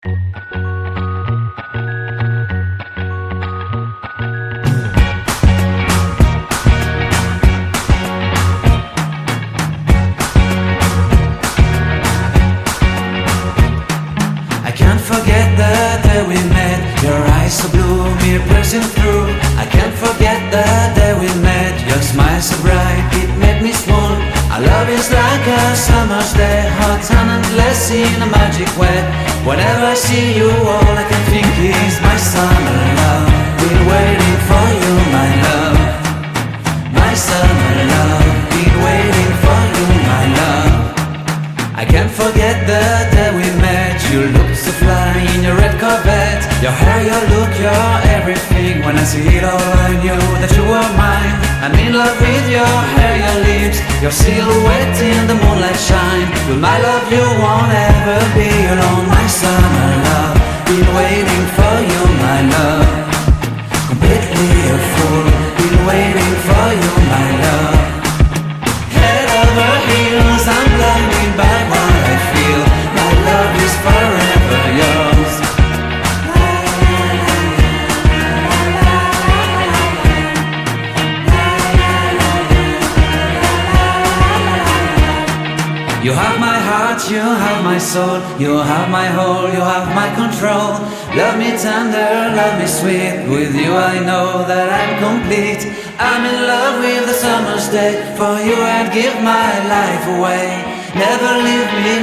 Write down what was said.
I can't forget the day we met. Your eyes so blue, me piercing through. I can't forget the day we met. Your smile so bright, it made me swoon. Our love is like a summer's day, hot and endless in a magic way. Whenever I see you, all I can think is my summer love. Been waiting for you, my love. My summer love. Been waiting for you, my love. I can't forget the day we met. You looked so fly in your red Corvette. Your hair, your look, your everything. When I see it all, I knew that you were mine. I'm in love with your hair, your lips, your silhouette in the moonlight shine. With my love you won't ever be alone. My summer love, been waiting for you, my love. Completely a fool, been waiting for you, my love. Head over heels, I'm blinded by what I feel. My love is forever yours. You have my heart, you have my soul. You have my whole, you have my control. Love me tender, love me sweet. With you I know that I'm complete. I'm in love with the summer's day. For you I'd give my life away. Never leave me.